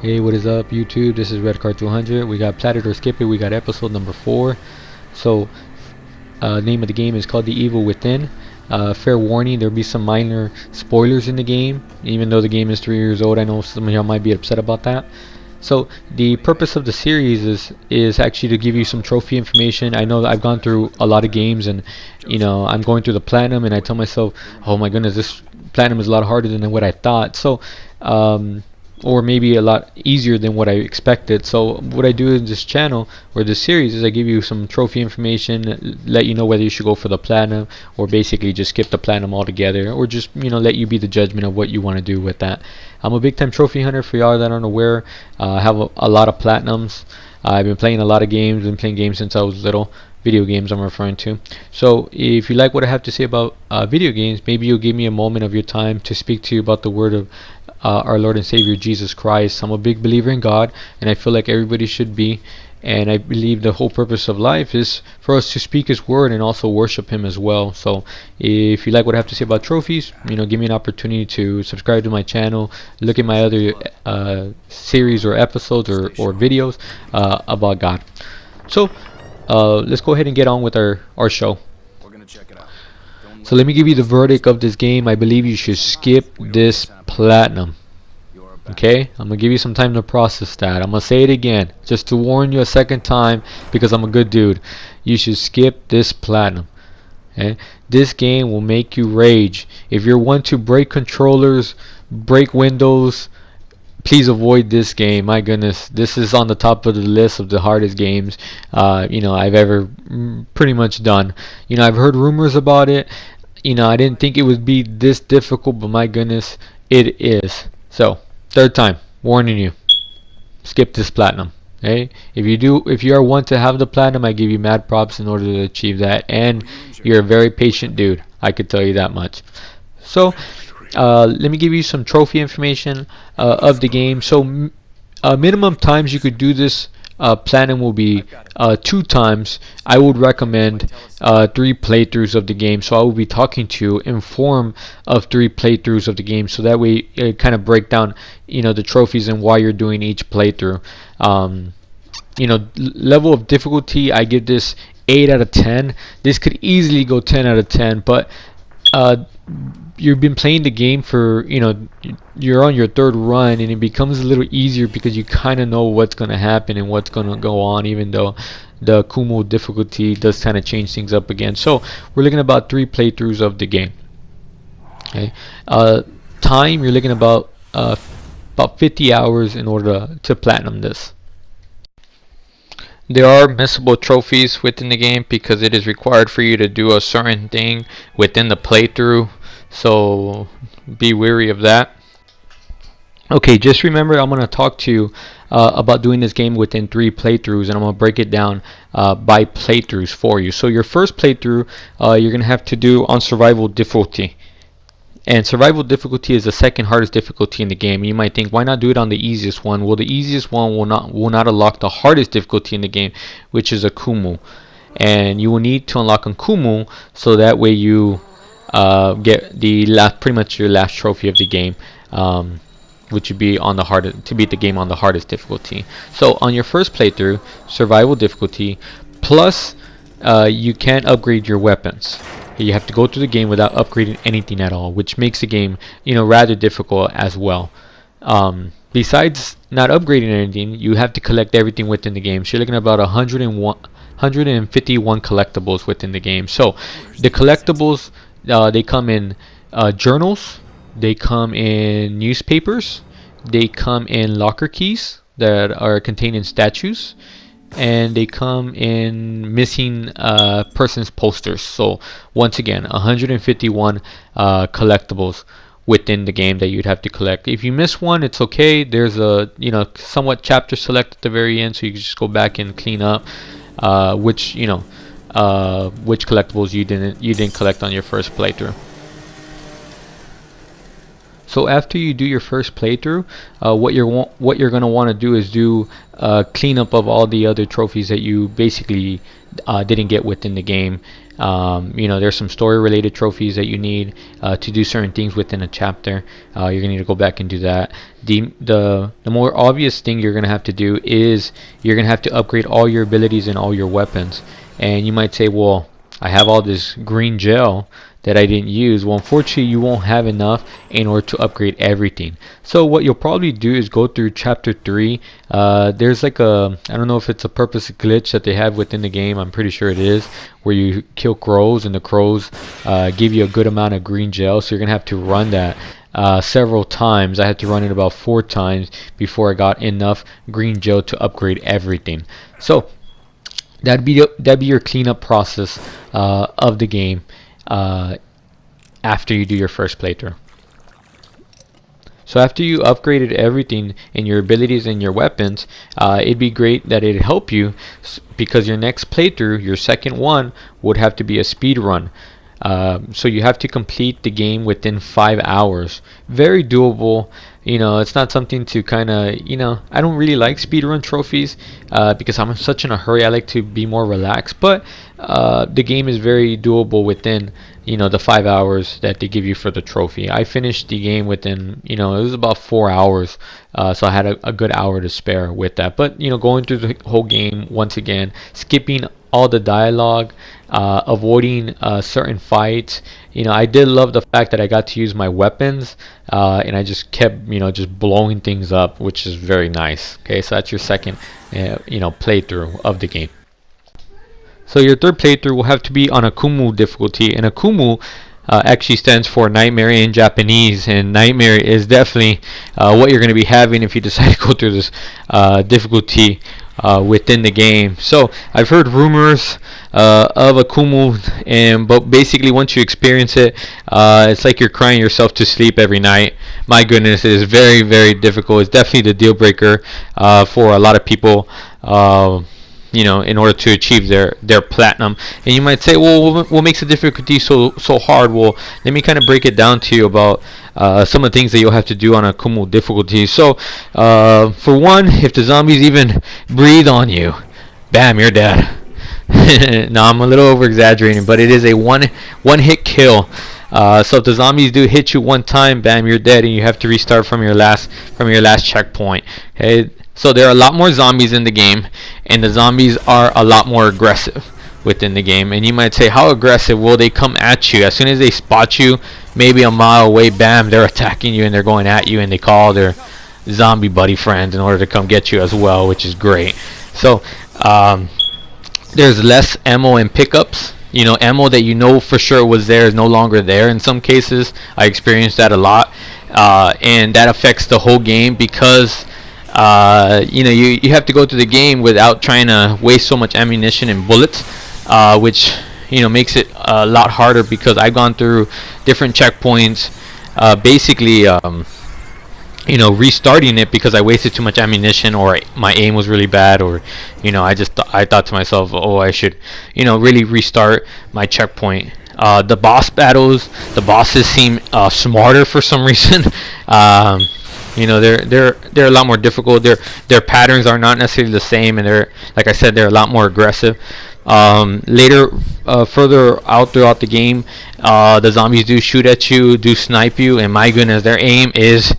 Hey, what is up, YouTube? This is Redcard 200. We got Plat or Skip It. We got episode number 4. So, name of the game is called The Evil Within. Fair warning, there'll be some minor spoilers in the game. Even though the game is 3 years old, I know some of y'all might be upset about that. So the purpose of the series is actually to give you some trophy information. I know that I've gone through a lot of games, and I'm going through the platinum, and I tell myself, oh my goodness, this platinum is a lot harder than what I thought. So or maybe a lot easier than what I expected. So what I do in this channel or this series is I give you some trophy information, let you know whether you should go for the platinum or basically just skip the platinum altogether, or just let you be the judgment of what you want to do with that. I'm a big time trophy hunter. For y'all that aren't aware, I have a lot of platinums. I've been playing a lot of games, been playing games since I was little. Video games I'm referring to. So if you like what I have to say about video games, maybe you'll give me a moment of your time to speak to you about the word of our Lord and Savior Jesus Christ. I'm a big believer in God, and I feel like everybody should be, and I believe the whole purpose of life is for us to speak His word and also worship Him as well. So if you like what I have to say about trophies, give me an opportunity to subscribe to my channel, look at my other series or episodes or videos about God. So let's go ahead and get on with our show. So let me give you the verdict of this game. I believe you should skip this platinum. Okay, I'm gonna give you some time to process that. I'm gonna say it again just to warn you a second time, because I'm a good dude. You should skip this platinum. Okay, this game will make you rage. If you're one to break controllers, break windows, please avoid this game. My goodness, this is on the top of the list of the hardest games I've ever pretty much done. I've heard rumors about it. I didn't think it would be this difficult, but my goodness, it is. So, third time, warning you, skip this platinum. Okay? If you are one to have the platinum, I give you mad props in order to achieve that, and you're a very patient dude. I could tell you that much. So, let me give you some trophy information of the game. So, minimum times you could do this platinum will be 2 times. I would recommend 3 playthroughs of the game. So I will be talking to you in form of 3 playthroughs of the game, so that way it kind of break down the trophies and why you're doing each playthrough. Level of difficulty, I give this 8 out of 10. This could easily go 10 out of 10, but you've been playing the game for you're on your 3rd run, and it becomes a little easier because you kind of know what's going to happen and what's going to go on, even though the Kumo difficulty does kind of change things up again. So we're looking at about 3 playthroughs of the game. Okay, time, you're looking about 50 hours in order to platinum this. There are missable trophies within the game because it is required for you to do a certain thing within the playthrough, so be wary of that. Okay, just remember, I'm going to talk to you about doing this game within 3 playthroughs, and I'm going to break it down by playthroughs for you. So your first playthrough, you're going to have to do on survival difficulty. And survival difficulty is the 2nd hardest difficulty in the game. You might think, why not do it on the easiest one? Well, the easiest one will not unlock the hardest difficulty in the game, which is a Kumu. And you will need to unlock a Kumu, so that way you get pretty much your last trophy of the game, which would be on the hardest, to beat the game on the hardest difficulty. So on your first playthrough, survival difficulty, plus you can't upgrade your weapons. You have to go through the game without upgrading anything at all, which makes the game rather difficult as well. Besides not upgrading anything, you have to collect everything within the game. So you're looking at about 151 collectibles within the game. So the collectibles, they come in journals, they come in newspapers, they come in locker keys that are contained in statues, and they come in missing persons posters. So once again, 151 collectibles within the game that you'd have to collect. If you miss one, it's okay. There's a somewhat chapter select at the very end, so you can just go back and clean up which collectibles you didn't collect on your first playthrough. So after you do your first playthrough, what you're gonna want to do is do cleanup of all the other trophies that you basically didn't get within the game. There's some story related trophies that you need to do certain things within a chapter. You're gonna need to go back and do that. The more obvious thing you're gonna have to do is you're gonna have to upgrade all your abilities and all your weapons. And you might say, well, I have all this green gel that I didn't use. Well, unfortunately, you won't have enough in order to upgrade everything. So what you'll probably do is go through chapter 3. There's like I don't know if it's a purpose glitch that they have within the game. I'm pretty sure it is, where you kill crows and the crows give you a good amount of green gel. So you're gonna have to run that several times. I had to run it about 4 times before I got enough green gel to upgrade everything. So that'd be your cleanup process of the game after you do your first playthrough. So after you upgraded everything in your abilities and your weapons, it'd be great that it'd help you because your next playthrough, your second one, would have to be a speed run. So you have to complete the game within 5 hours. Very doable. It's not something to kind of, I don't really like speedrun trophies because I'm such in a hurry. I like to be more relaxed. But the game is very doable within, the 5 hours that they give you for the trophy. I finished the game within, it was about 4 hours. So I had a good hour to spare with that. But, going through the whole game once again, skipping all the dialogue, avoiding certain fights. I did love the fact that I got to use my weapons, and I just kept, just blowing things up, which is very nice. Okay, so that's your second, playthrough of the game. So your third playthrough will have to be on Akumu difficulty, and Akumu actually stands for Nightmare in Japanese, and Nightmare is definitely what you're going to be having if you decide to go through this difficulty within the game. So I've heard rumors of Akumu, but basically once you experience it, it's like you're crying yourself to sleep every night. My goodness, it is very, very difficult. It's definitely the deal breaker for a lot of people. In order to achieve their platinum. And you might say, well, what makes the difficulty so hard? Well, let me kind of break it down to you about some of the things that you'll have to do on Akumu difficulty. So, for one, if the zombies even breathe on you, bam, you're dead. No, I'm a little over exaggerating, but it is a one hit kill. So if the zombies do hit you one time, bam, you're dead, and you have to restart from your last checkpoint. Okay. So there are a lot more zombies in the game, and the zombies are a lot more aggressive within the game. And you might say, how aggressive? Will they come at you? As soon as they spot you, maybe a mile away, bam, they're attacking you and they're going at you, and they call their zombie buddy friends in order to come get you as well, which is great. So there's less ammo and pickups. Ammo that for sure was there is no longer there in some cases. I experienced that a lot, and that affects the whole game because you have to go through the game without trying to waste so much ammunition and bullets, which makes it a lot harder because I've gone through different checkpoints, basically restarting it because I wasted too much ammunition, or my aim was really bad, or I thought to myself, oh, I should really restart my checkpoint. The boss battles, the bosses seem smarter for some reason. They're a lot more difficult. Their patterns are not necessarily the same, and like I said, they're a lot more aggressive. Later, further out throughout the game, the zombies do shoot at you, do snipe you, and my goodness, their aim is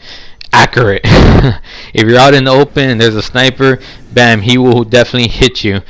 accurate. If you're out in the open and there's a sniper, bam, he will definitely hit you.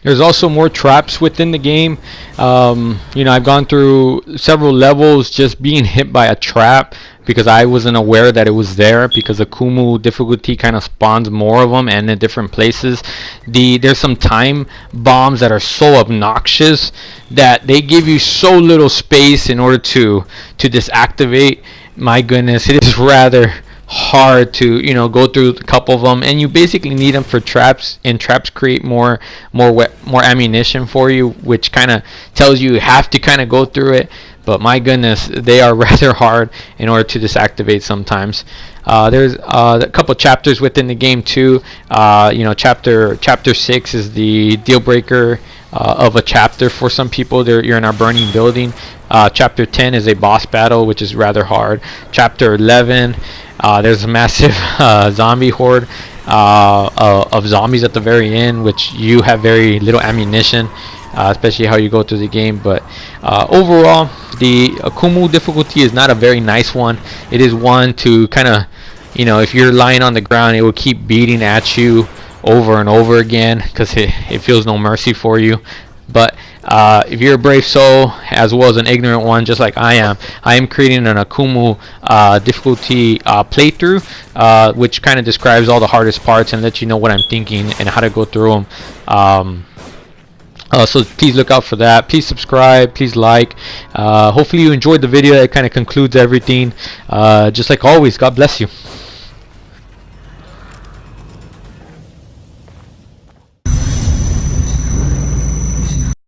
There's also more traps within the game. I've gone through several levels just being hit by a trap because I wasn't aware that it was there, because the Kumu difficulty kind of spawns more of them and in different places. There's some time bombs that are so obnoxious that they give you so little space in order to disactivate. My goodness, it is rather hard to go through a couple of them, and you basically need them for traps, and traps create more ammunition for you, which kind of tells you have to kind of go through it. but my goodness, they are rather hard in order to disactivate sometimes. There's a couple chapters within the game too. Chapter 6 is the deal breaker of a chapter for some people. You're in a burning building. Chapter 10 is a boss battle, which is rather hard. Chapter 11, there's a massive zombie horde of zombies at the very end, which you have very little ammunition, especially how you go through the game. But overall, the Akumu difficulty is not a very nice one. It is one to kind of, if you're lying on the ground, it will keep beating at you over and over again because it feels no mercy for you. But if you're a brave soul as well as an ignorant one, just like I am creating an Akumu difficulty playthrough, which kind of describes all the hardest parts and lets you know what I'm thinking and how to go through them. So please look out for that. Please subscribe. Please like. Hopefully you enjoyed the video. It kind of concludes everything. Just like always, God bless you.